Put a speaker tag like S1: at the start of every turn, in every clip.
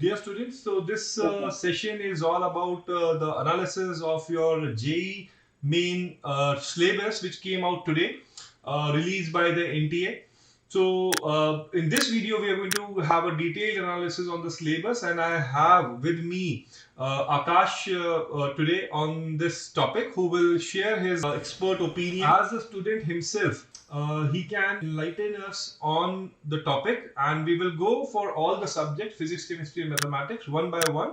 S1: Dear students, so this session is all about the analysis of your JEE Main syllabus, which came out today, released by the NTA. So in this video, we are going to have a detailed analysis on the syllabus, and I have with me Akash today on this topic, who will share his expert opinion as a student himself. He can enlighten us on the topic, and we will go for all the subjects, physics, chemistry and mathematics, one by one,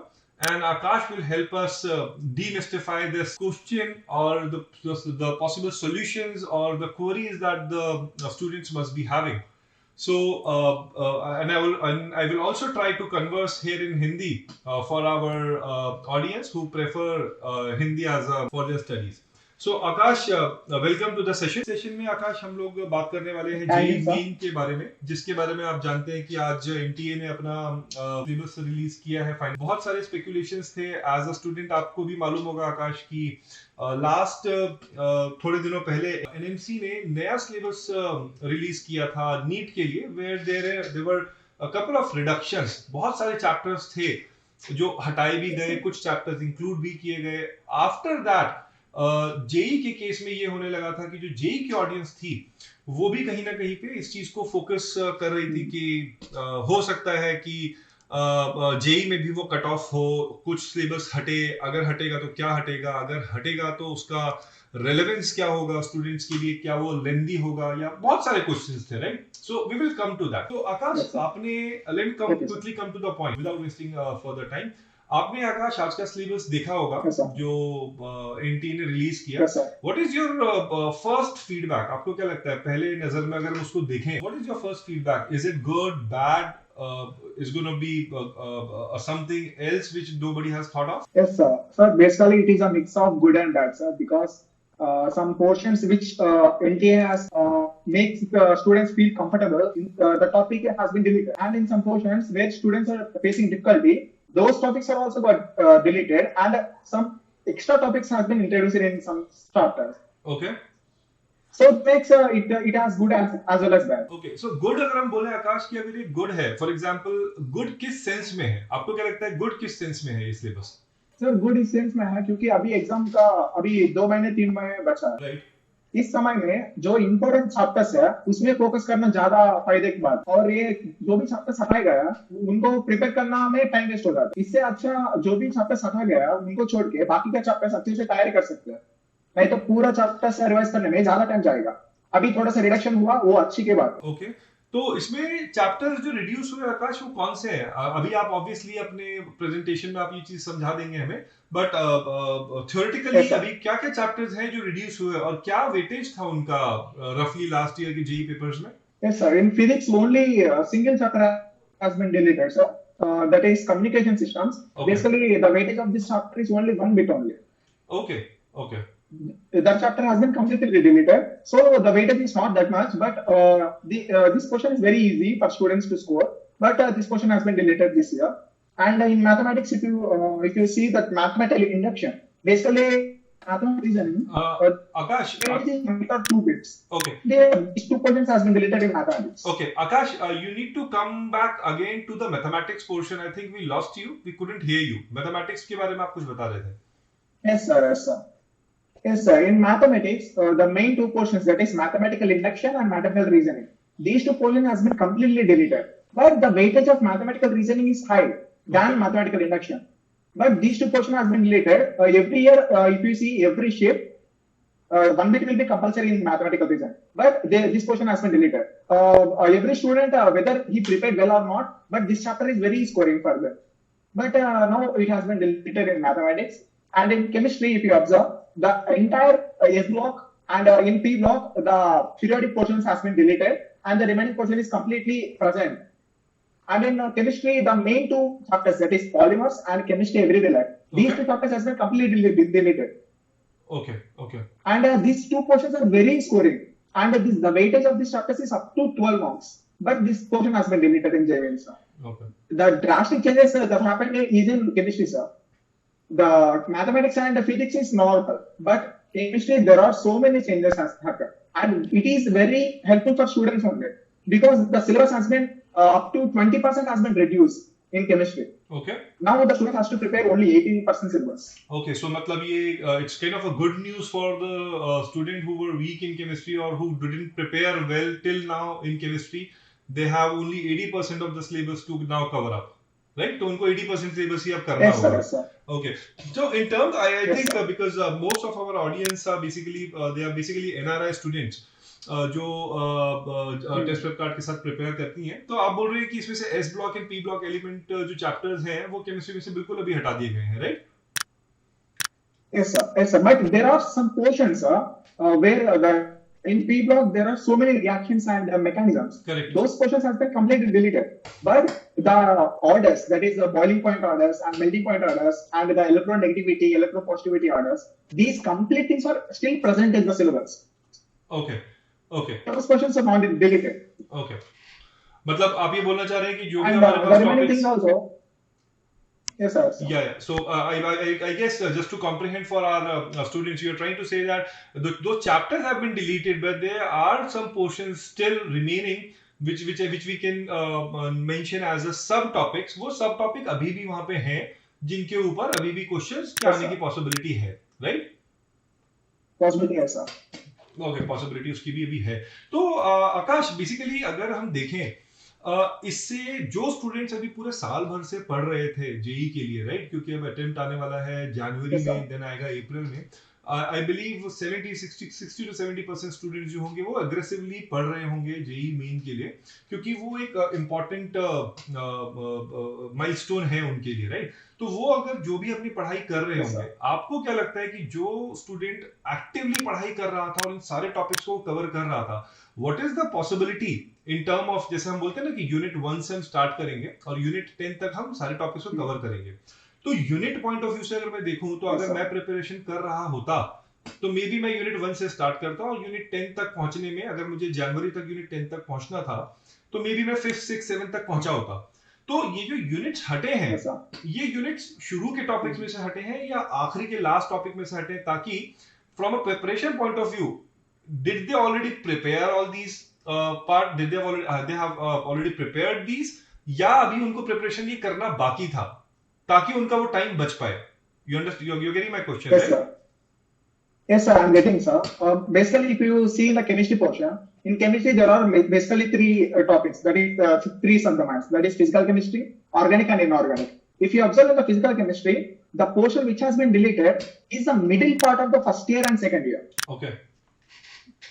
S1: and Akash will help us demystify this question or the possible solutions or the queries that the students must be having. So, and I will also try to converse here in Hindi for our audience who prefer Hindi as for their studies. So Aakash welcome to the session में आकाश हम लोग बात करने वाले हैं JEE main के बारे में, जिसके बारे में आप जानते हैं कि आज एनटीए ने अपना सिलेबस रिलीज किया है। फाइन बहुत सारे स्पेकुलेशंस थे एज अ स्टूडेंट, आपको भी मालूम होगा आकाश की लास्ट थोड़े दिनों पहले एनएमसी ने नया सिलेबस रिलीज किया था नीट के लिए, where there a couple of reductions. बहुत सारे चैप्टर्स थे जो हटाए भी गए, कुछ चैप्टर्स इंक्लूड भी किए गए। आफ्टर दैट जेई के केस में ये होने लगा था कि जो जेई की ऑडियंस थी वो भी कहीं ना कहीं पे इस चीज को फोकस कर रही थी कि हो सकता है कि जेई में भी वो कट ऑफ हो, कुछ सिलेबस हटे, अगर हटेगा तो क्या हटेगा, अगर हटेगा तो उसका रेलेवेंस क्या होगा स्टूडेंट्स के लिए, क्या वो लेंदी होगा, या बहुत सारे क्वेश्चंस थे, right? So we will come to that. तो आकाश, आपने let quickly come to the point without wasting further time. आपने आकाश आज का सिलेबस देखा होगा जो एनटी ने रिलीज किया। What is your first feedback? आपको क्या लगता है पहले नजर में अगर हम उसको देखें, what is your first feedback? Is it good, bad, is going to be something else which nobody has thought of?
S2: Yes, sir. So basically it is a mix of good and bad, sir, because some portions which NTA has makes students feel comfortable in, the topic has been deleted, and in some portions where students are facing difficulty, those topics are also got deleted, and some extra topics have been introduced in some chapters.
S1: Okay.
S2: So it makes it has good as well as bad.
S1: Okay, so good अगर हम बोले आकाश की, अगर ये good है, for example, good किस sense में है? आपको क्या लगता है good किस सेंस में है ये सिलेबस?
S2: सर गुड इस सेंस में है क्योंकि अभी एग्जाम का अभी 2 महीने 3 महीने बचा है, राइट? इस समय में जो इम्पोर्टेंट चैप्टर्स है उसमें फोकस करना ज्यादा फायदे की बात, और ये जो भी चैप्टर्स हटाया गया उनको प्रिपेयर करना में टाइम वेस्ट हो जाता है। इससे अच्छा जो भी चैप्टर्स हटाया गया उनको छोड़ के बाकी का चैप्टर्स अच्छे से तैयारी कर सकते हैं, नहीं तो पूरा चैप्टर रिवाइज करने में ज्यादा टाइम जाएगा। अभी थोड़ा सा रिडक्शन हुआ, वो अच्छी के बाद।
S1: ओके, तो इसमें चैप्टर्स जो रिड्यूस हुए आकाश, वो कौन से हैं? अभी आप ऑब्वियसली अपने प्रेजेंटेशन में आप ये चीज समझा देंगे हमें, बट थ्योरेटिकली अभी क्या क्या चैप्टर्स हैं जो रिड्यूस हुए और क्या वेटेज था उनका रफली लास्ट ईयर के जेईई पेपर्स में?
S2: Yes sir, in physics only single chapter has been deleted sir, that is communication systems. Okay. Basically the weightage of this chapter is only 1 bit only.
S1: Okay.
S2: That chapter has been completely deleted, so the weightage is not that much, but this question is very easy for students to score, but this question has been deleted this year. And in mathematics, if you see that mathematical induction, basically mathematical reasoning,
S1: Akash,
S2: are 2 bits.
S1: Okay.
S2: These 2 questions has been deleted in mathematics.
S1: Okay, Akash, you need to come back again to the mathematics portion. I think we lost you. We couldn't hear you. Mathematics के बारे में आप कुछ बता रहे थे?
S2: Yes sir. Yes, sir. In mathematics, the main 2 portions, that is mathematical induction and mathematical reasoning, these 2 portions has been completely deleted. But the weightage of mathematical reasoning is high than mathematical induction. But these 2 portions has been deleted. Every year, if you see every shift, 1 bit will be compulsory in mathematical reasoning. But this portion has been deleted. Every student, whether he prepared well or not, but this chapter is very scoring further. But now it has been deleted in mathematics. And in chemistry, if you observe, the entire S block and in P block, the periodic portions has been deleted, and the remaining portion is completely present. And in chemistry, the main 2 chapters, that is polymers and chemistry everyday life, these 2 chapters has been completely deleted.
S1: Okay.
S2: And these 2 portions are very scoring, and the weightage of these chapters is up to 12 marks. But this portion has been deleted in JEE Main, sir. Okay. The drastic changes that happened is in chemistry, sir. The mathematics and the physics is normal, but in chemistry there are so many changes has happened, and it is very helpful for students only because the syllabus has been up to 20% has been reduced in chemistry.
S1: Okay.
S2: Now the student has to prepare only 80% syllabus.
S1: Okay, so matlab ye, it's kind of a good news for the student who were weak in chemistry or who didn't prepare well till now in chemistry. They have only 80% of the syllabus to now cover up, right? तो उनको 80% syllabus ही अब करना
S2: Yes, sir.
S1: होगा.
S2: Yes, sir.
S1: Okay, so in terms, I
S2: Yes,
S1: think
S2: sir.
S1: because most of our audience are basically they are basically NRI students. जो test web card के साथ prepare करती हैं, तो आप बोल रहे हैं कि इसमें से S block and P block element जो चैप्टर्स हैं वो केमिस्ट्री में से बिल्कुल अभी हटा दिए गए हैं, right?
S2: Yes, sir. Yes, sir. But there are some portions, where in P block there are so many reactions and mechanisms.
S1: Correct.
S2: Those portions have been completely deleted. But the orders, that is the boiling point orders and melting point orders and the electronegativity, electropositivity orders, these complete things are still present in the syllabus.
S1: Okay. Okay.
S2: Those portions are not deleted.
S1: Okay. मतलब आप ये बोलना चाह रहे हैं कि जो भी
S2: And
S1: हमारे
S2: the
S1: pass
S2: remaining
S1: topics
S2: things also. Yes, sir.
S1: Yeah. So I guess just to comprehend for our students, you're trying to say that those chapters have been deleted, but there are some portions still remaining, which we can mention as a subtopics. वो subtopic अभी भी वहाँ पे हैं, जिनके ऊपर अभी भी questions के आने की possibility है, right?
S2: Possibility, yes, sir.
S1: Okay, possibility उसकी भी अभी है. तो आकाश, basically अगर हम देखें इससे जो स्टूडेंट्स अभी पूरे साल भर से पढ़ रहे थे जेई के लिए, राइट? क्योंकि अब अटेम्प्ट आने वाला है जनवरी में, देन आएगा अप्रैल में. आई बिलीव 60 to 70% स्टूडेंट्स जो होंगे वो अग्रेसिवली पढ़ रहे होंगे जेई मेन के लिए, क्योंकि वो एक इम्पॉर्टेंट माइलस्टोन है उनके लिए, राइट? तो वो अगर जो भी अपनी पढ़ाई कर रहे होंगे, आपको क्या लगता है कि जो स्टूडेंट एक्टिवली पढ़ाई कर रहा था और इन सारे टॉपिक्स को कवर कर रहा था, what is the possibility in term of, जैसे हम बोलते हैं ना कि यूनिट 1 से हम स्टार्ट करेंगे और यूनिट 10 तक हम सारे टॉपिक्स को कवर करेंगे, तो यूनिट पॉइंट ऑफ व्यू से अगर मैं देखूं तो अगर मैं प्रिपरेशन कर रहा होता तो मे बी मैं यूनिट 1 से स्टार्ट करता और यूनिट 10 तक पहुंचने में, अगर मुझे जनवरी तक यूनिट 10 तक पहुंचना था तो मे बी मैं 5th 6th 7th तक पहुंचा होता. तो ये जो यूनिट्स हटे हैं, ये यूनिट्स शुरू के टॉपिक्स में से हटे हैं या आखिरी के लास्ट टॉपिक में से हटे हैं, ताकि from a preparation point of view did they already prepare all these part, did they have already prepared these, या अभी उनको प्रिपरेशन ये करना बाकी था ताकि उनका वो टाइम बच पाए? You understand? You're getting my question,
S2: yes,
S1: right?
S2: Sir. Yes, sir. I'm getting, sir. Basically, if you see in the chemistry portion, in chemistry there are basically three topics. That is three subdomains. That is physical chemistry, organic, and inorganic. If you observe in the physical chemistry, the portion which has been deleted is the middle part of the first year and second year.
S1: Okay.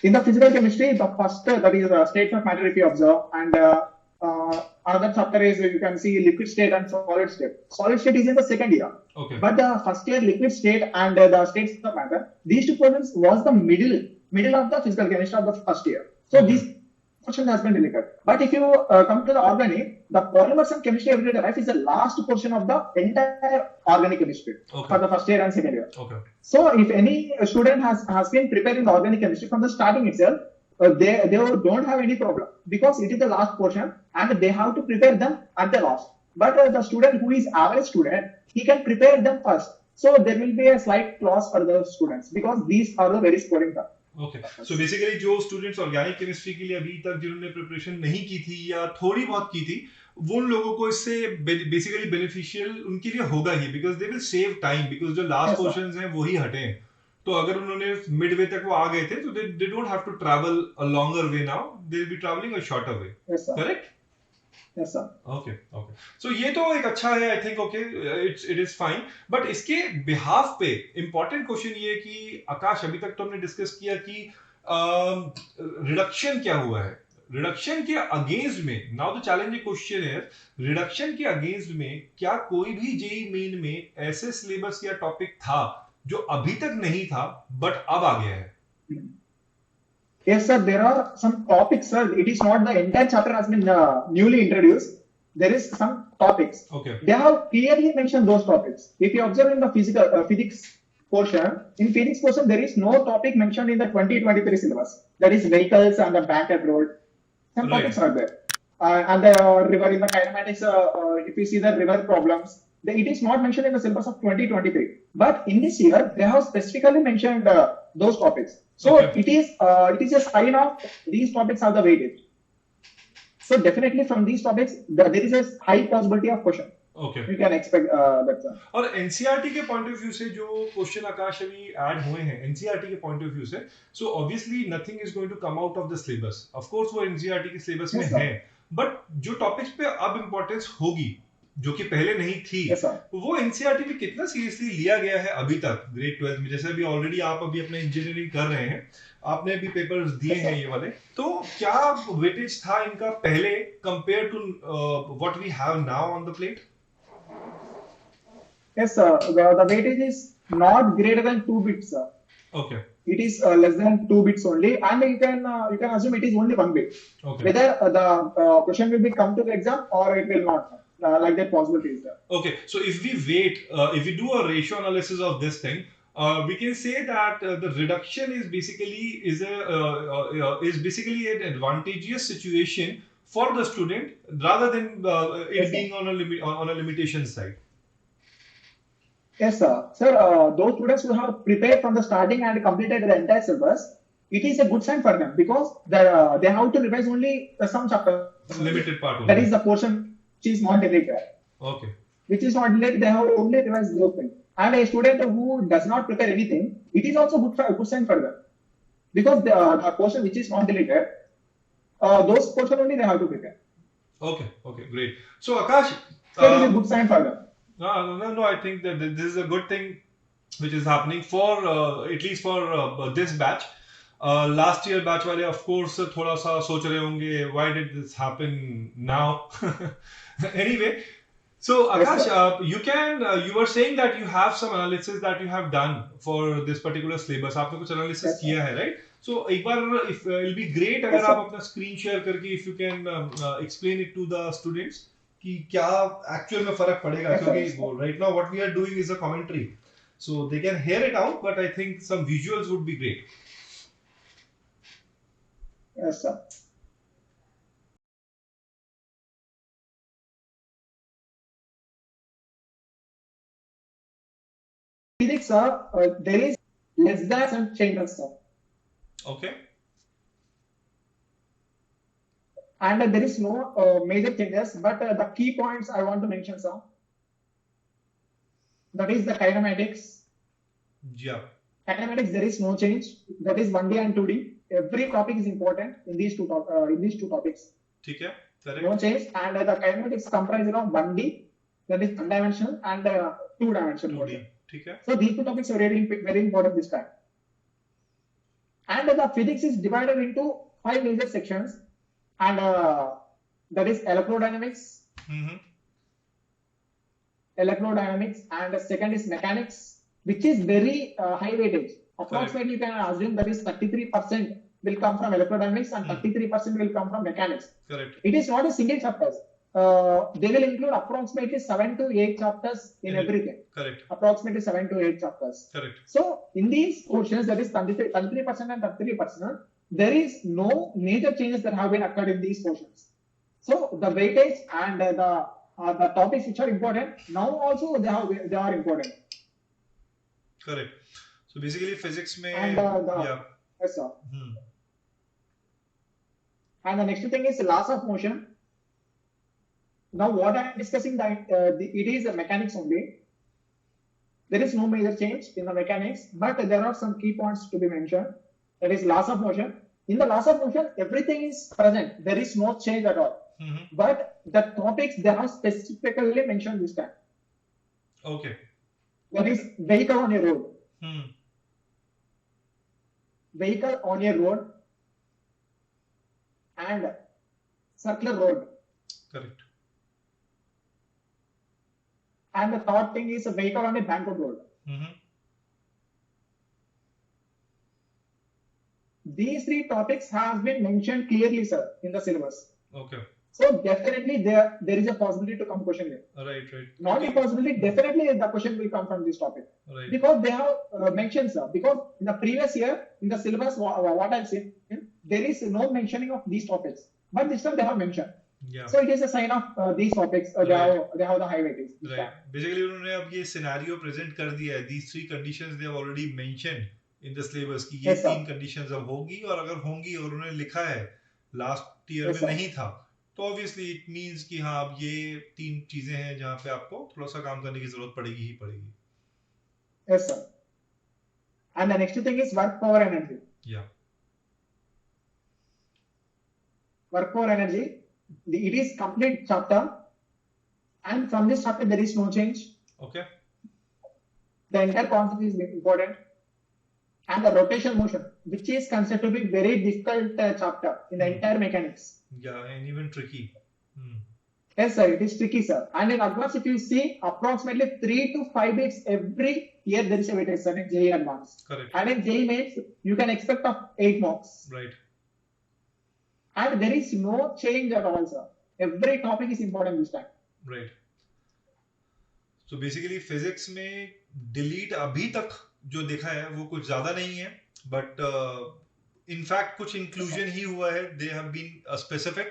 S2: In the physical chemistry, the first that is states of matter. If you observe, and another chapter is you can see liquid state and solid state. Solid state is in the second year. Okay. But the first year liquid state and the states of matter, these two portions was the middle of the physical chemistry of the first year. So this portion has been deleted. But if you come to the organic, the polymers and chemistry everyday life is the last portion of the entire organic chemistry for the first year and second year. Okay. So if any student has been preparing the organic chemistry from the starting itself, they don't have any problem because it is the last portion and they have to prepare them at the last. But the student who is average student, he can prepare them first. So there will be a slight loss for the students because these are the very scoring time.
S1: Okay, so basically जो students organic chemistry के लिए अभी तक जिन्होंने preparation नहीं की थी या थोड़ी बहुत की थी, वो उन लोगों को इससे बेसिकली बेनिफिशियल उनके लिए होगा ही, because they will save time, because जो लास्ट पोर्शंस हैं वही हटे हैं. तो अगर उन्होंने मिडवे तक वो आ गए थे तो they don't have to travel a longer way now, they will be travelling a shorter way. Correct?
S2: Yes, sir.
S1: Okay. So ये तो एक अच्छा है, I think okay, it is fine. But इसके behalf पे important question ये है कि आकाश, अभी तक तो हमने डिस्कस किया कि रिडक्शन क्या हुआ है. रिडक्शन के अगेंस्ट में, now the challenging question है, रिडक्शन के अगेंस्ट में क्या कोई भी जेई मेन में ऐसे सिलेबस या टॉपिक था जो अभी तक नहीं था बट अब आ गया है?
S2: Yes, sir. There are some topics, sir. It is not the entire chapter has been newly introduced. There is some topics.
S1: Okay.
S2: They have clearly mentioned those topics. If you observe in the physics portion, in physics portion, there is no topic mentioned in the 2023 syllabus. That is vehicles and the bank and road. Some topics are there. And the river in the kinematics, if you see the river problems, it is not mentioned in the syllabus of 2023. But in this year, they have specifically mentioned those topics. So it is a sign of these topics are the weightage. So definitely from these topics, there is a high possibility of question.
S1: Okay.
S2: We can expect that, sir.
S1: और NCERT के point of view से जो question आकाश अभी add हुए हैं NCERT के point of view से, so obviously nothing is going to come out of the syllabus, of course वो एनसीईआरटी के सिलेबस में
S2: Yes, sir.
S1: है, बट जो टॉपिक्स पे अब इंपॉर्टेंस होगी जो कि पहले नहीं थी,
S2: Yes, sir.
S1: वो एनसीईआरटी में कितना सीरियसली लिया गया है अभी तक ग्रेड 12 में? जैसे अभी ऑलरेडी आप अभी अपने इंजीनियरिंग कर रहे हैं, आपने भी पेपर्स दिए
S2: Yes, sir.
S1: हैं ये वाले, तो क्या वेटेज था इनका पहले compare to what we have now on the plate?
S2: Yes, sir. The weightage is not greater than 2 bits, sir.
S1: Okay.
S2: It is less than 2 bits only, and you can assume it is only 1 bit.
S1: Okay.
S2: Whether the question will be come to the exam or it will not, like that possibility is there.
S1: Okay, so if we weight, if we do a ratio analysis of this thing, we can say that the reduction is basically an advantageous situation for the student rather than it
S2: Yes, sir.
S1: being on a limitation side.
S2: Yes, sir. Sir, those students who have prepared from the starting and completed the entire syllabus, it is a good sign for them because they have to revise only some chapters.
S1: Limited part only.
S2: That is the portion which is not deleted.
S1: Okay.
S2: Which is not deleted, they have only revised those things. And a student who does not prepare anything, it is also good sign for them. Because the portion which is not deleted, those portion only they have to prepare.
S1: Okay, okay, great. So Akash,
S2: So it is a good sign for them.
S1: No, I think that this is a good thing which is happening for at least for this batch. Last year batch वाले of course थोड़ा सा सोच रहे होंगे why did this happen now? Anyway, so Akash, you were saying that you have some analysis that you have done for this particular syllabus. आपने कुछ analysis किया है, right? So एक बार if it'll be great अगर आप अपना screen share करके if you can explain it to the students कि क्या एक्चुअल में फर्क पड़ेगा, क्योंकि right now what we are doing is a commentary, so they can hear it out, but I think some visuals would be great.
S2: Yes, sir. Physics, sir, there is less than some changes, sir.
S1: Okay.
S2: And there is no major changes, but the key points I want to mention, sir. That is the kinematics.
S1: Yeah.
S2: Kinematics, there is no change. That is 1D and 2D. Every topic is important in these two topics.
S1: ठीक है. Correct.
S2: No change. And the kinematics comprise of 1D, that is one-dimensional, and 2-dimensional.
S1: 2D. ठीक है.
S2: So these two topics are very important this time. And the physics is divided into 5 major sections, and that is electrodynamics.
S1: Mm-hmm.
S2: Electrodynamics, and the second is mechanics, which is very high weightage. Approximately, you can assume that is 33% will come from electrodynamics and 33% will come from mechanics.
S1: Correct.
S2: It is not a single chapter. They will include approximately 7 to 8 chapters in everything.
S1: Correct.
S2: Approximately 7 to 8 chapters.
S1: Correct.
S2: So in these portions, that is 33% and 33%, there is no major changes that have been occurred in these portions. So the weightage and the topics which are important now also they are important.
S1: Correct. So basically physics में
S2: And
S1: yeah.
S2: Yes, sir. And the next thing is laws of motion. Now what I am discussing that it is a mechanics only. There is no major change in the mechanics, but there are some key points to be mentioned. That is laws of motion. In the laws of motion, everything is present. There is no change at all.
S1: Mm-hmm.
S2: But the topics they are specifically mentioned this time.
S1: Okay.
S2: That is vehicle on a road. Vehicle on a road and circular road.
S1: Correct.
S2: And the third thing is a vehicle on a bankroad road.
S1: Mm-hmm.
S2: These 3 topics have been mentioned clearly, sir, in the syllabus.
S1: Okay.
S2: So definitely there is a possibility to come question here.
S1: Right, right.
S2: Not a possibility, definitely the question will come from this topic.
S1: Right.
S2: Because they have mentioned, sir, because in the previous year, in the syllabus, what I've seen, there is no mentioning of these topics. But this time they have mentioned.
S1: Yeah.
S2: So it is a sign of these topics, they have the high weightage.
S1: Right. Basically उन्होंने अब ये scenario present कर दिया है. These 3 conditions they have already mentioned in the syllabus कि ये 3 conditions अब होगी, और अगर होंगी और उन्होंने लिखा है last year में नहीं था, तो ऑब्वियसली इट मींस कि हाँ अब ये 3 चीजें हैं जहाँ पे आपको थोड़ा सा काम करने की जरूरत पड़ेगी ही पड़ेगी.
S2: Yes, sir. And the next thing is work power energy.
S1: Yeah.
S2: Work power energy, it is complete chapter, and from this chapter there is no change.
S1: Okay.
S2: The entire concept is important, and the rotation motion, which is considered to be very difficult chapter in the entire mechanics.
S1: Yeah, and even tricky.
S2: Yes, sir, it is tricky, sir. And in advance, if you see, approximately 3 to 5 bits every year there is a weightage, sir, in JEE Advanced.
S1: Correct.
S2: And in JEE Mains, you can expect of 8 marks.
S1: Right.
S2: And there is no change at all, sir. Every topic is important this time.
S1: Right. So basically physics में delete अभी तक जो देखा है वो कुछ ज्यादा नहीं है, but in fact कुछ inclusion ही हुआ है. They have been specific,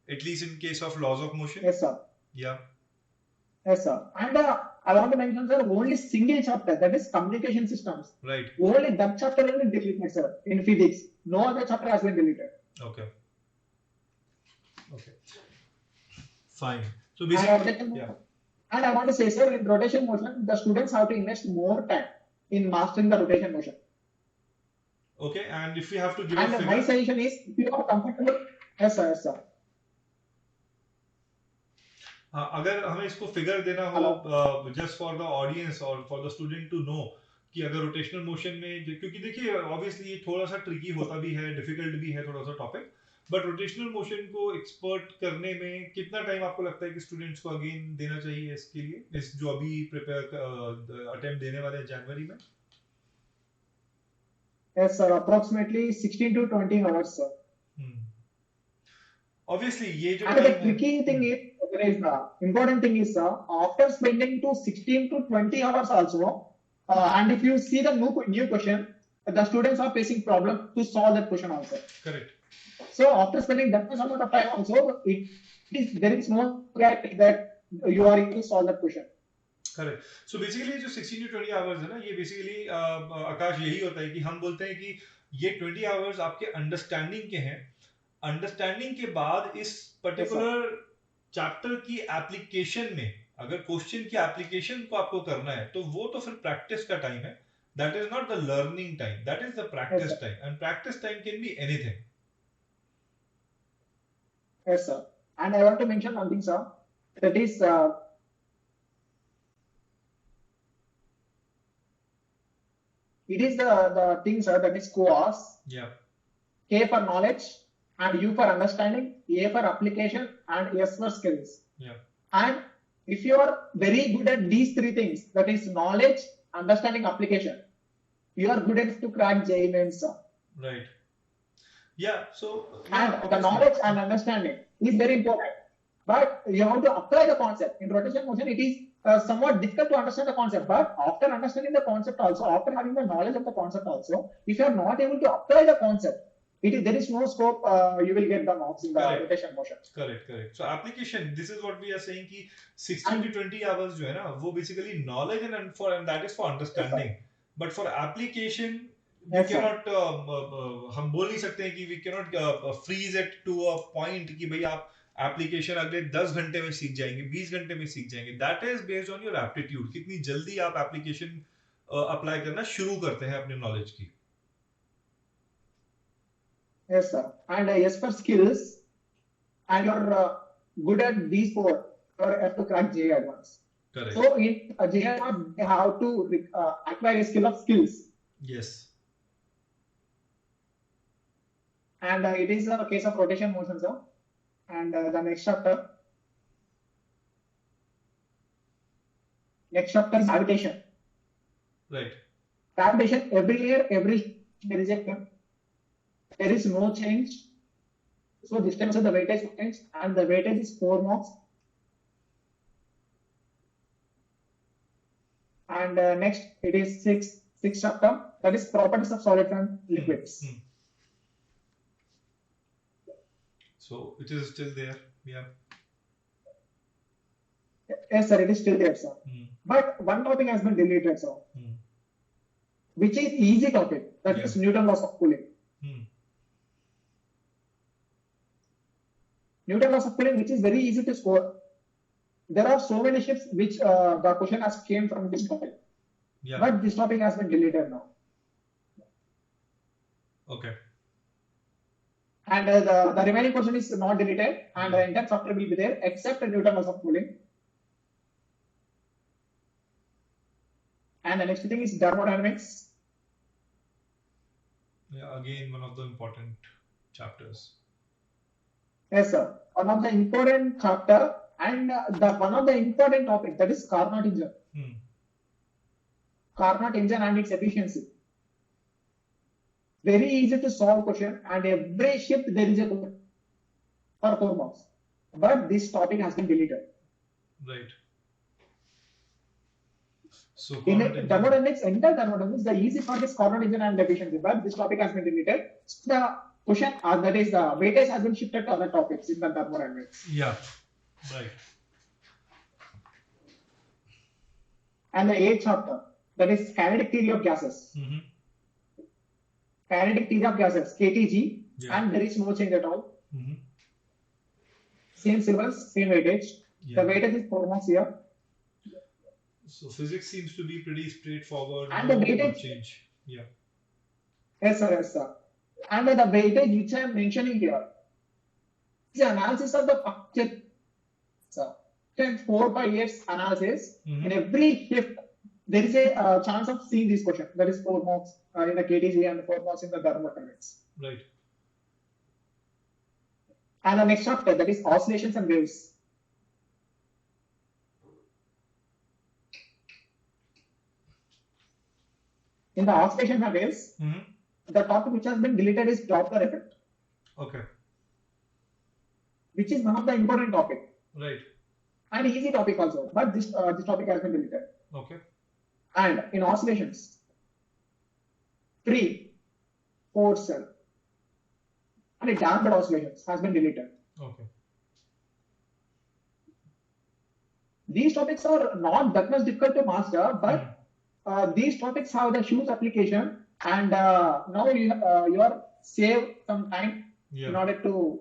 S1: at least in case of laws of motion.
S2: Yes, sir.
S1: Yeah.
S2: Yes, sir. And I want to mention, sir, only single chapter, that is communication systems.
S1: Right.
S2: Only that chapter will be deleted, sir, in physics. No other chapter has been deleted.
S1: Okay. Okay. Fine. So basically, yeah.
S2: And I want to say, sir, in rotation motion, the students have to invest more time in mastering the rotation motion.
S1: Okay, and if we have to give
S2: and
S1: a figure,
S2: my suggestion is, if you are comfortable, yes, sir, yes, sir.
S1: अगर हमें इसको figure देना हो just for the audience और for the student to know कि अगर rotational motion में, क्योंकि देखिए ऑब्वियसली ये थोड़ा सा ट्रिकी होता भी है, डिफिकल्ट भी है थोड़ा सा टॉपिक, बट रोटेशनल मोशन को एक्सपर्ट करने में कितना टाइम आपको लगता है कि स्टूडेंट्स को अगेन देना चाहिए इसके लिए, इस जो अभी प्रिपेयर अटेम्प्ट देने वाले हैं जनवरी में?
S2: Yes, sir, approximately 16 to 20 hours, sir.
S1: Obviously ये जो
S2: and the tricky thing is, there is the important thing is, sir, after spending to 16 to 20 hours also, and if you see the new question, the students are facing problem to solve that question also.
S1: Correct.
S2: So after spending that much amount of time also, there is no guarantee that you are able to solve that question.
S1: Correct. So basically जो 16 to 20 hours है ना, ये basically आकाश यही होता है कि हम बोलते हैं कि ये 20 hours आपके अंडरस्टैंडिंग के हैं. अंडरस्टैंडिंग के बाद इस पर्टिकुलर चैप्टर की एप्लीकेशन में अगर क्वेश्चन की एप्लीकेशन को आपको करना है तो वो तो फिर प्रैक्टिस का टाइम है. That is not the learning time, that is the practice time, and practice time can be anything.
S2: Yes, sir. And I want to mention one thing, sir. That is, it is the thing, sir, that is COAS.
S1: Yeah.
S2: K for knowledge, and U for understanding, A for application, and S for skills.
S1: Yeah.
S2: And if you are very good at these three things, that is knowledge, understanding, application, you are good enough to crack JEE Mains, sir.
S1: Right. Yeah. So
S2: and the knowledge and understanding is very important, but you have to apply the concept. In rotation motion, it is somewhat difficult to understand the concept, but after understanding the concept also, after having the knowledge of the concept also, if you are not able to apply the concept, there is no scope, you will get the marks in the rotation motion.
S1: Correct. So application, this is what we are saying कि 16 to 20 hours जो है ना, वो basically knowledge and that is for understanding. Yes, but for application, we cannot हम बोल नहीं सकते हैं कि we cannot freeze it to a point कि भाई आप application अगले 10 घंटे में सीख जाएंगे, 20 घंटे में सीख जाएंगे. That is based on your aptitude, कितनी जल्दी आप application apply करना शुरू करते हैं अपने knowledge की.
S2: Yes, sir. And yes, for skills, and you're good at these four, you have to crack JEE Advanced.
S1: Correct.
S2: So in JEE Advanced, they have to acquire a skill of skills.
S1: Yes.
S2: And it is a case of rotation motion, sir. And the next chapter is gravitation.
S1: Right.
S2: Gravitation, every year, there is a term. There is no change. So this time, so the weightage change, and the weightage is 4 marks. And next, it is sixth chapter, that is properties of solids and liquids.
S1: So it is still there. Yeah.
S2: Yes, sir, it is still there, sir. But one topic has been deleted, sir. Which is easy topic, that is Newton laws of cooling. Newton laws of cooling, which is very easy to score. There are so many shifts which the question has came from this topic.
S1: Yeah.
S2: But this topic has been deleted now.
S1: Okay.
S2: And the remaining portion is not deleted, and the entire chapter will be there except Newton laws of cooling. And the next thing is thermodynamics.
S1: Yeah, again one of the important chapters.
S2: Yes, sir. One of the important chapter and one of the important topic, that is Carnot engine. Carnot engine and its efficiency. Very easy to solve question, and every shift there is a question for 4 marks. But this topic has been deleted.
S1: Right. So
S2: In thermodynamics, entire thermodynamics, the easy part is Carnot engine and efficiency, but this topic has been deleted. So the question, that is the weightage has been shifted to other topics in the thermodynamics.
S1: Yeah, right.
S2: And the 8th chapter, that is kinetic theory of gases. Kinetic theory of gases, KTG, and there is no change at all. Same syllabus, same weightage. The weightage is 4 marks here.
S1: So physics seems to be pretty straightforward.
S2: And the weightage
S1: change. Yeah.
S2: Yes, sir. Yes, sir. And the weightage which I am mentioning here is analysis of the structure. So, 4-5 years analysis. In every shift, there is a chance of seeing this question. That is 4 marks in the KTG and 4 marks in the thermodynamics.
S1: Right.
S2: And the next chapter, that is oscillations and waves. In the oscillations and waves, the topic which has been deleted is Doppler effect.
S1: Okay.
S2: Which is one of the important topic.
S1: Right.
S2: And easy topic also, but this topic has been deleted.
S1: Okay.
S2: And in oscillations, 3, 4 cell, and a damped oscillations has been deleted.
S1: Okay.
S2: These topics are not that much difficult to master, but these topics have the huge application, and now you are save some time in order to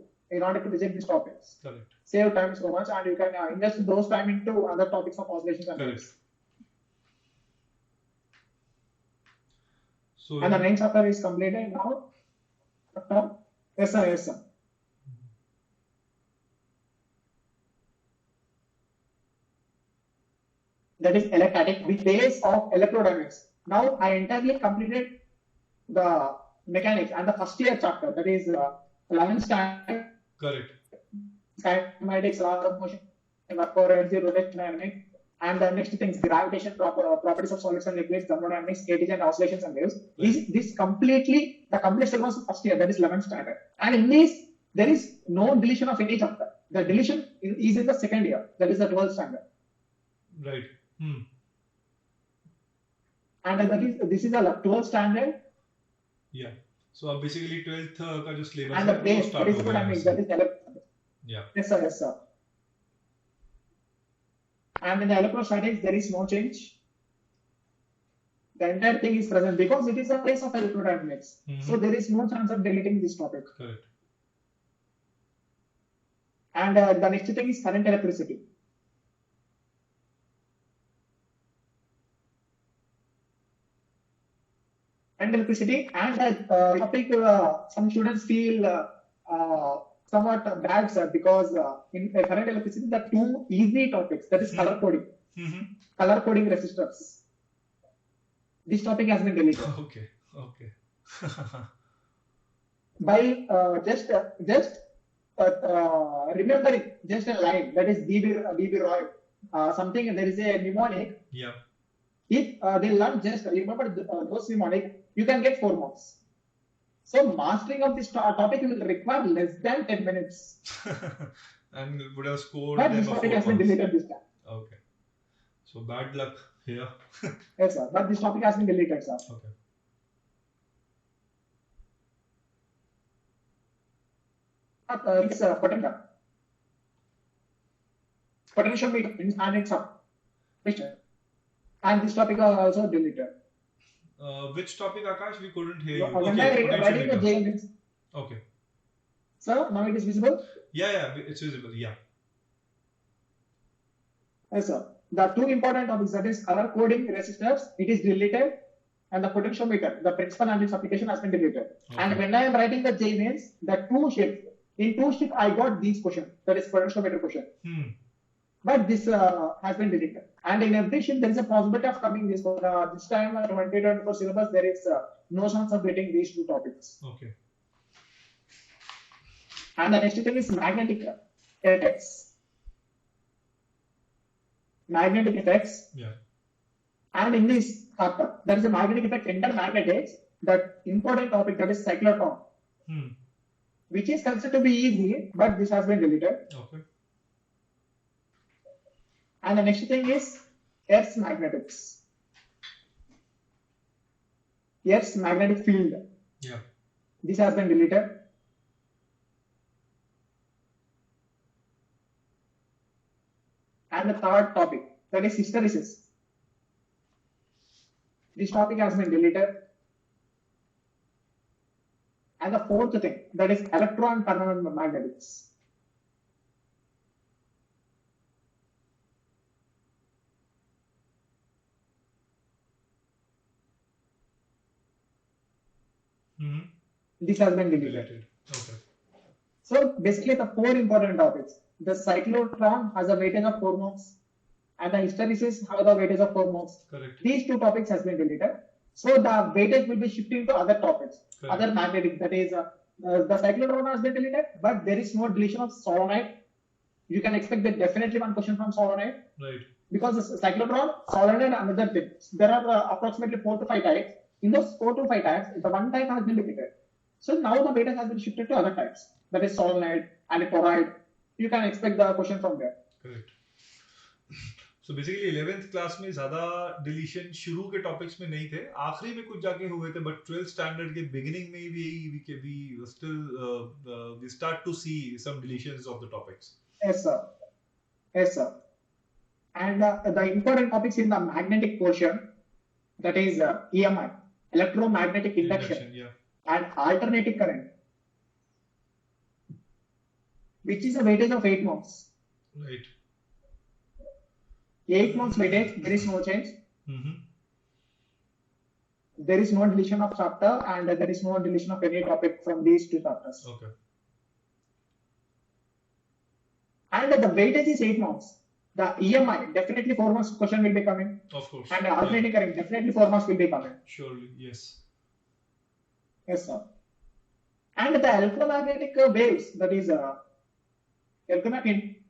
S2: visit these topics.
S1: Correct.
S2: Save time so much, and you can invest those time into other topics of oscillations and waves. So and the 9th chapter is completed now. Yes, sir. Yes, sir. That is electrostatic with base of electrodynamics. Now I entirely completed the mechanics and the first year chapter, that is 11th standard.
S1: Correct.
S2: Kinematics, laws of motion, currency, rotation dynamics, and the next things, gravitation, properties of solids and liquids, thermodynamics, KTG and oscillations and waves. This completely, the complete syllabus of first year, that is 11th standard. And in this, there is no deletion of any chapter. The deletion is in the second year, that is the 12th standard.
S1: Right.
S2: And this is a 12th standard.
S1: Yeah. So basically 12th का जो syllabus
S2: and the base, that is what I mean, that is electrostatics.
S1: Yeah.
S2: Yes, sir. Yes, sir. And in the electrostatics, there is no change. The entire thing is present because it is a place of electrodynamics. So there is no chance of deleting this topic.
S1: Correct.
S2: And the next thing is current electricity. And electricity, and topic some students feel somewhat bad, sir, because in current electricity, the 2 easy topics, that is color coding, color coding resistors. This topic has been deleted.
S1: Okay. Okay.
S2: By just remembering just a line, that is DB Roy, something, there is a mnemonic.
S1: Yeah.
S2: If they learn just remember those mnemonic, you can get 4 marks. So mastering of this topic will require less than 10 minutes.
S1: And would have scored.
S2: But this topic has been deleted this time.
S1: Okay. So bad luck here.
S2: Yes, sir. But this topic has been deleted, sir.
S1: Okay.
S2: It's potential. Potential means and it's up. And this topic is also deleted.
S1: Which topic, Akash? We couldn't hear you.
S2: When I writing the JEE Main,
S1: okay.
S2: Sir, now it is visible?
S1: Yeah, it's visible. Yeah.
S2: Yes, sir. The two important topics, that is color coding resistors, it is deleted, and the potentiometer, the principal and its application has been deleted.
S1: Okay.
S2: And when I am writing the JEE Mains, the two shifts, in two shifts I got these questions, that is potentiometer question. But this has been deleted. And in every shift, there is a possibility of coming this. This time, 2024 syllabus, there is no chance of getting these two topics.
S1: Okay.
S2: And the next thing is magnetic effects. Magnetic effects.
S1: Yeah.
S2: And in this chapter, there is a magnetic effect intermagnetics, that important topic, that is cyclotron, which is considered to be easy, but this has been deleted.
S1: Okay.
S2: And the next thing is Earth's magnetics. Earth's magnetic field.
S1: Yeah.
S2: This has been deleted. And the third topic, that is hysteresis. This topic has been deleted. And the fourth thing, that is electron permanent magnetics. This has been deleted.
S1: Okay.
S2: So basically the four important topics. The cyclotron has a weightage of 4 moles, and the hysteresis has a weightage of 4 moles.
S1: Correct.
S2: These two topics has been deleted. So the weightage will be shifting to other topics, other magnetic. That is, the cyclotron has been deleted, but there is no deletion of solenoid. You can expect that definitely one question from solenoid.
S1: Right.
S2: Because the cyclotron, solenoid, and another thing. There are approximately 4 to 5 types. In those 4 to 5 types, the one type has been deleted. So now the weightage has been shifted to other types. That is solenoid and toroid. You can expect the question from there.
S1: Correct. So basically 11th class में ज़्यादा deletion शुरू के topics में नहीं थे, आखिरी में कुछ जाके हुए थे, but 12th स्टैंडर्ड के बिगिनिंग में भी we start to see some deletions of the topics.
S2: Yes, sir. Yes, sir. And the important topics in the magnetic portion, that is EMI, electromagnetic induction,
S1: Yeah.
S2: and alternating current, which is a weightage of 8 moles.
S1: Right.
S2: 8 moles weightage, there is no change. There is no deletion of chapter, and there is no deletion of any topic from these two chapters.
S1: Okay.
S2: And the weightage is 8 moles. The EMI, definitely 4 marks question will be coming.
S1: Of course.
S2: And the alternating current, definitely 4 marks will be coming.
S1: Surely, yes.
S2: Yes, sir. And the electromagnetic waves, that is electromagnetic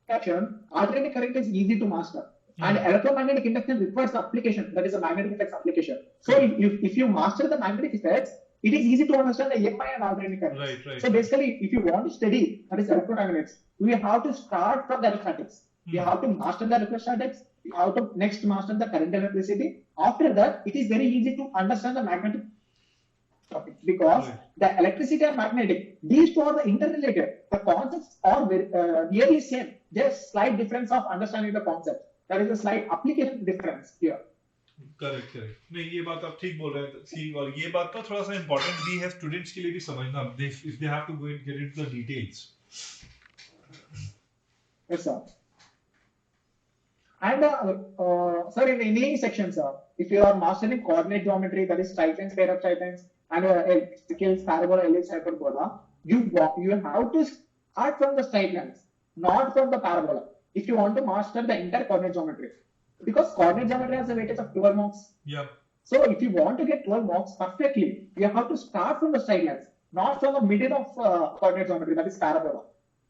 S2: induction, alternating current is easy to master. And electromagnetic induction requires application, that is a magnetic effects application. So if you master the magnetic effects, it is easy to understand the EMI and alternating current.
S1: Right.
S2: So basically, if you want to study, that is electromagnetics, we have to start from the electrostatics. You have to master the electrostatics. You have to next master the current electricity. After that, it is very easy to understand the magnetic topic, because the electricity and magnetic, these two are the interrelated. The concepts are very, nearly same. Just slight difference of understanding the concept. There is a slight application difference here.
S1: Correct नहीं, ये बात आप ठीक बोल रहे हैं सी, और ये बात ना थोड़ा सा इम्पोर्टेंट भी है स्टूडेंट्स के लिए भी समझना, if they have to go and get into the details.
S2: Yes, sir. And sir, in any section, sir, if you are mastering coordinate geometry, that is straight lines, pair of straight lines, and scales, parabola, ellipse, hyperbola, you have to start from the straight lines, not from the parabola. If you want to master the entire coordinate geometry, because coordinate geometry has a weightage of 12 marks.
S1: Yeah.
S2: So if you want to get 12 marks perfectly, you have to start from the straight lines, not from the middle of coordinate geometry, that is parabola.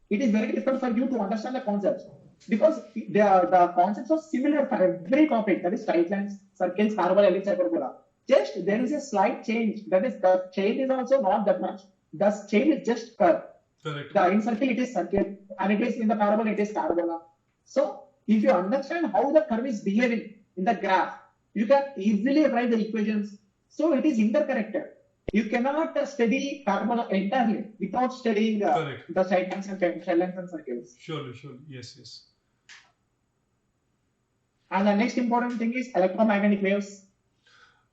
S2: It is very difficult for you to understand the concepts, because the concepts are similar for every topic, that is straight lines, circles, parabola, ellipse, hyperbola. Just there is a slight change, that is the change is also not that much. The change is just curve.
S1: Correct.
S2: In circle it is circle, and it is in the parabola it is parabola. So if you understand how the curve is behaving in the graph, you can easily write the equations. So it is interconnected. You cannot study parabola entirely without studying the side lines and circles.
S1: Surely, yes.
S2: And the next important thing is electromagnetic waves.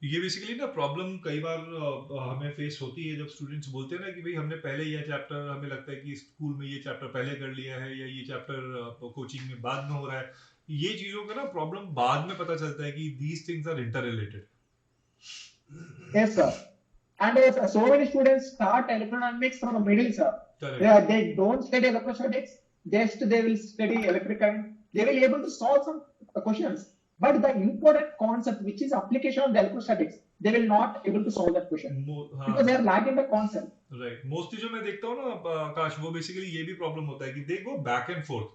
S1: ये basically ना problem कई बार हमें face होती है जब students बोलते हैं ना कि भाई हमने पहले ये चैप्टर, हमें लगता है कि स्कूल में ये चैप्टर पहले कर लिया है या ये चैप्टर कोचिंग में बाद में हो रहा है। ये चीजों का ना प्रॉब्लम बाद में पता चलता है कि these things are interrelated.
S2: Yes, sir. And so many students start electrodynamics from the middle, sir. They don't study electrostatics, just they will study electric current. They will be able to solve some questions. But the important concept, which is application of the electrostatics, they will not able to solve that question because they are lacking the concept.
S1: Right, mostly जो मैं देखता हूँ ना आकाश, वो basically ये भी problem होता है कि देखो बैक एंड फोर्थ,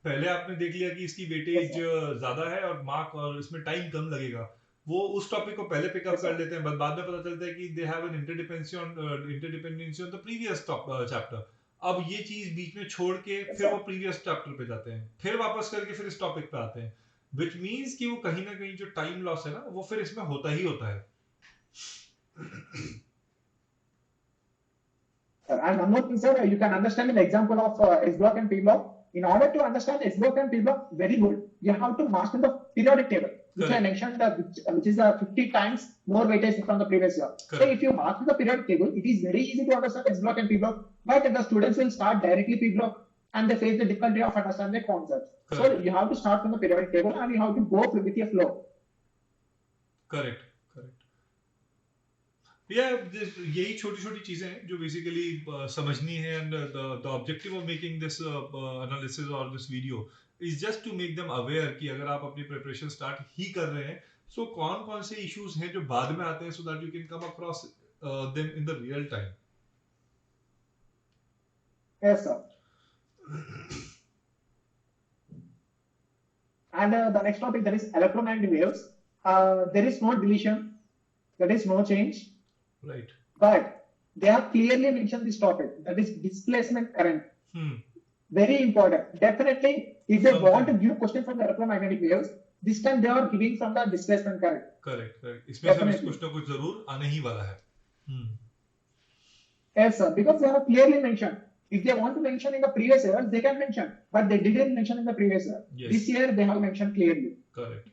S1: पहले आपने देख लिया कि इसकी वेटेज ज्यादा है और मार्क और इसमें टाइम कम लगेगा, वो उस टॉपिक को पहले पिकअप कर लेते हैं, बट बाद में पता चलता है कि they have an interdependency on the previous chapter. अब ये चीज बीच में छोड़ के फिर वो प्रीवियस चैप्टर पे जाते हैं, फिर वापस करके फिर इस टॉपिक पे आते हैं, विच मीन्स कि वो कहीं ना कहीं जो टाइम लॉस है ना वो फिर इसमें होता ही होता है।
S2: And one more thing, sir, you can understand an example of S block and P block. In order to understand S block and P block very good, you have to master the periodic table, which I mentioned, which is 50 times more weightage from the previous year. So if you master the periodic table, it is very easy to understand S block and P block. But the students will start directly P block and they face the difficulty of understanding the concepts. So you have to start from the periodic table and you have to go with your flow.
S1: Correct. यही छोटी छोटी चीजें हैं जो basically समझनी है, and the objective of making this analysis और this video is just to make them aware कि अगर आप अपनी प्रिपरेशन स्टार्ट ही कर रहे हैं, सो कौन कौन से इश्यूज हैं जो बाद में आते हैं, so that you can come across them in the real time.
S2: Yes, sir. And the next topic, that is electromagnetic waves. There is no deletion, there is no change.
S1: Right.
S2: But they have clearly mentioned this topic, that is displacement current. Very important. Definitely, if they want to give question from the electromagnetic waves, this time they are giving from the displacement current.
S1: Correct. इसमें से कुछ ना कुछ जरूर आने ही वाला है।
S2: Yes, sir. Because they have clearly mentioned. If they want to mention in the previous year, they can mention, but they didn't mention in the previous year. Yes. This year they have mentioned clearly.
S1: Correct.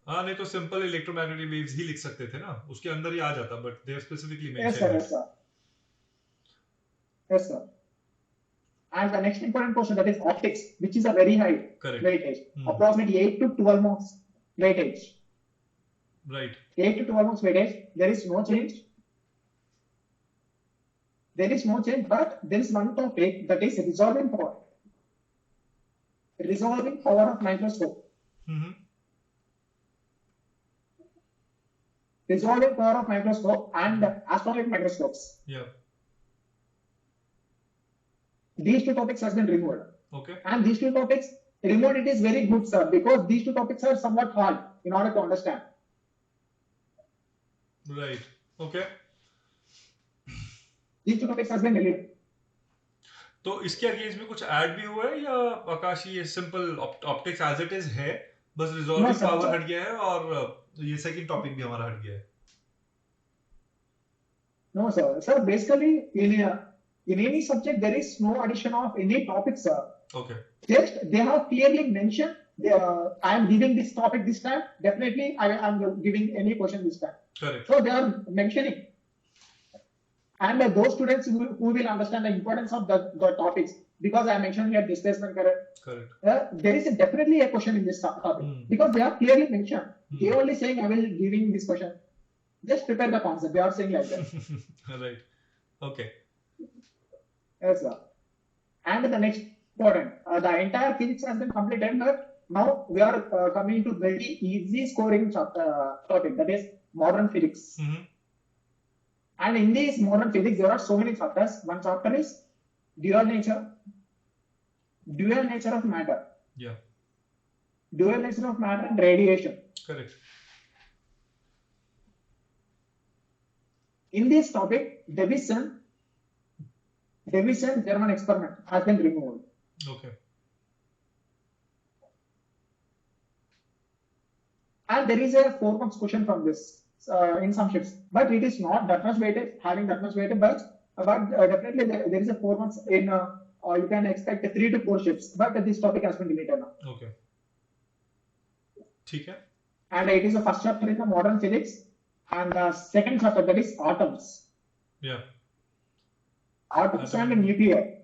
S1: हाँ, नहीं तो simple electromagnetic waves ही लिख सकते थे ना, उसके अंदर ही आ जाता, but they have specifically mentioned.
S2: Yes, sir. And the next important portion, that is optics, which is a very high weightage, approximately 8 to 12 marks weightage.
S1: Right.
S2: 8 to 12 marks weightage. There is no change. But there is one topic, that is resolving power. Resolving power of microscope. Resolving power of microscope and astronomic microscopes.
S1: Yeah.
S2: These two topics has been removed.
S1: Okay.
S2: And these two topics removed, it is very good, sir, because these two topics are somewhat hard in order to understand.
S1: Right. Okay.
S2: These two topics has been deleted.
S1: तो इसके against में कुछ add भी हुआ है या आकाश ये simple optics as it is है, बस रिजॉल्विंग पावर हट गया है और ये सेकंड टॉपिक भी हमारा हट गया है?
S2: No, sir. Sir, basically in any subject there is no addition of any topic, sir.
S1: Okay.
S2: Just they have clearly mentioned, I am giving this topic this time. Definitely, I am giving any question this time.
S1: Correct.
S2: So they are mentioning, and those students who will understand the importance of the topics, because I mentioned here displacement current.
S1: Correct.
S2: There is definitely a question in this topic because they are clearly mentioned. They are only saying I will giving this question. Just prepare the concept. They are saying like that.
S1: Right. Okay.
S2: Yes, sir. And the next important, the entire physics has been completed. Now we are coming to very easy scoring topic, that is modern physics. And in this modern physics, there are so many chapters. One chapter is dual nature of matter.
S1: Yeah.
S2: Dual nature of matter and radiation.
S1: Correct.
S2: In this topic, Davidson German experiment has been removed.
S1: Okay.
S2: And there is a 4 marks question from this in some shifts, but it is not that much weighted, but definitely there is a 4 marks in, you can expect 3 to 4 shifts, but this topic has been deleted now.
S1: Okay. ठीक है.
S2: And it is the first chapter in the modern physics. And the second chapter, that is atoms.
S1: Yeah.
S2: Atoms and nuclei.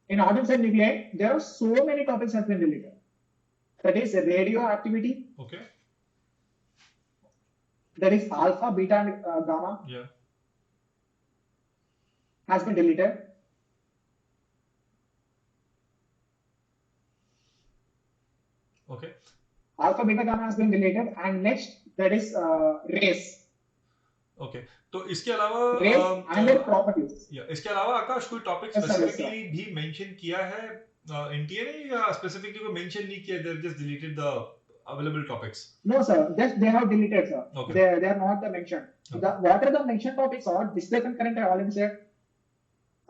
S2: In atoms and nuclei, there are so many topics have been deleted. That is radioactivity.
S1: Okay.
S2: That is alpha, beta, and gamma.
S1: Yeah.
S2: Has been deleted.
S1: Okay.
S2: Alpha, beta, gamma has been deleted. And next, that is rays.
S1: Okay. तो इसके अलावा
S2: and their properties.
S1: इसके अलावा आकाश कोई topic specifically भी mention किया है NTA ने या स्पेसिफिकली कोई मेंशन नहीं किया, they just deleted the available topics?
S2: No sir, just they have deleted sir.
S1: Okay.
S2: They are not the mentioned.
S1: Okay.
S2: What are the mentioned topics are displacement current, I already said.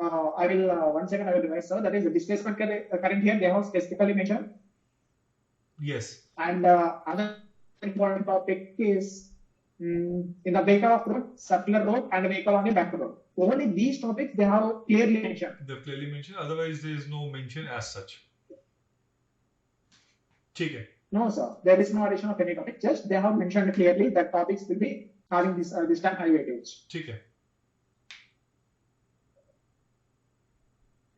S2: I will 1 second I will revise sir. That is the displacement current here they have specifically mentioned.
S1: Yes.
S2: And other important topic is in the vehicle of road, circular road, and vehicle on a back road. Only these topics they have clearly mentioned.
S1: They've clearly mentioned. Otherwise, there is no mention as such. ठीक है.
S2: No sir, there is no addition of any topic. Just they have mentioned clearly that topics will be having this time high weightage.
S1: ठीक है.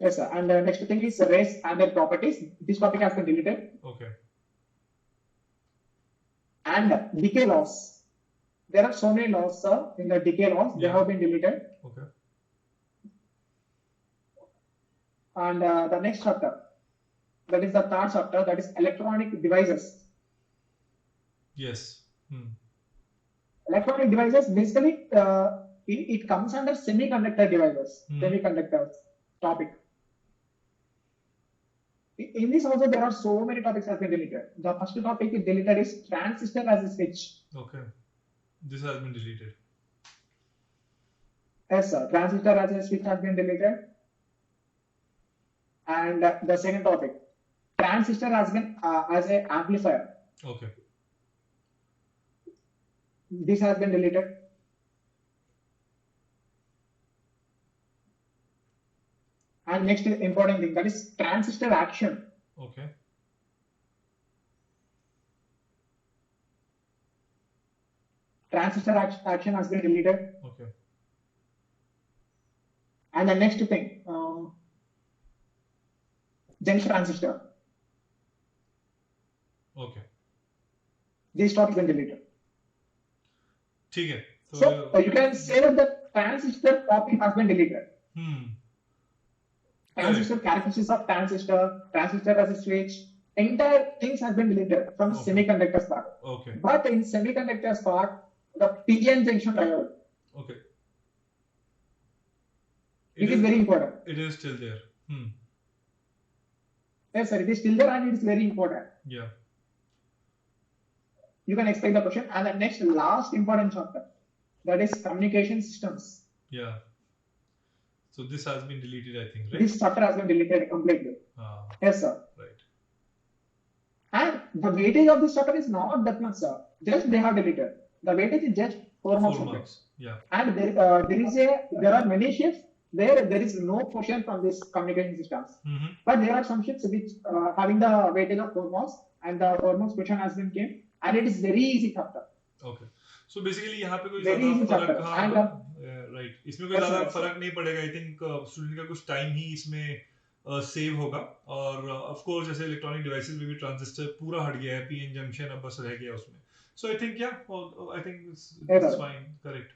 S2: Yes sir. And next thing is rays and their properties. This topic has been deleted.
S1: Okay.
S2: And decay laws. There are so many laws, sir. In the decay laws, they have been deleted.
S1: Okay.
S2: And the next chapter, that is the third chapter, that is electronic devices.
S1: Yes.
S2: Electronic devices, basically, it comes under semiconductor devices, semiconductors topic. In this also, there are so many topics that have been deleted. The first topic is deleted is transistor as a switch.
S1: Okay. This has been deleted.
S2: Yes, sir. Transistor as a switch has been deleted. And the second topic, transistor has been as an amplifier.
S1: Okay.
S2: This has been deleted. And next important thing, that is transistor action.
S1: Okay.
S2: Transistor action has been deleted.
S1: Okay.
S2: And the next thing, junction transistor.
S1: Okay.
S2: This topic has been deleted.
S1: ठीक है.
S2: So you can say that the transistor topic has been deleted. Transistor, characteristics of transistor, transistor as a switch, entire things has been deleted from semiconductors part.
S1: Okay.
S2: But in semiconductors part, the PN junction diode.
S1: Okay.
S2: It is very important.
S1: It is still there.
S2: Yes, sir. It is still there and it is very important.
S1: Yeah.
S2: You can expect the question. And the next last important chapter, that is communication systems.
S1: Yeah. So this has been deleted, I think, right?
S2: This chapter has been deleted completely. Yes, sir.
S1: Right.
S2: And the weightage of this chapter is not that much, sir. Just they have deleted. The weightage is just 4 marks.
S1: Yeah.
S2: And there are many shifts where there is no question from this communication systems. But there are some shifts which having the weightage of 4 marks, and the 4 marks question has been came, and it is very easy chapter.
S1: Okay. So basically यहाँ पे कोई
S2: very easy chapter.
S1: Right इसमें कोई ज़्यादा फर्क नहीं पड़ेगा. I think student का कुछ टाइम ही इसमें सेव होगा. और ऑफ कोर्स जैसे इलेक्ट्रॉनिक डिवाइसेस में भी ट्रांजिस्टर पूरा हट गया है, पीएन जंक्शन अब बस रह गया उसमें. So I think I think it's fine. Correct.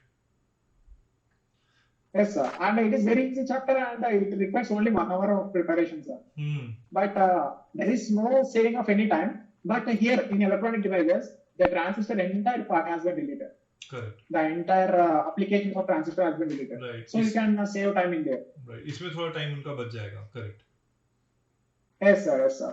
S2: Yes, sir. And it is very easy chapter, and it requires only 1 hour of preparation, sir. But there is no saving of any time. But here in electronic devices, the transistor entire part has been deleted.
S1: Correct.
S2: The entire application of transistor has been deleted.
S1: Right.
S2: So you can save time in there.
S1: Right. इसमें थोड़ा time उनका बच जाएगा. Correct.
S2: Yes, sir. Yes, sir.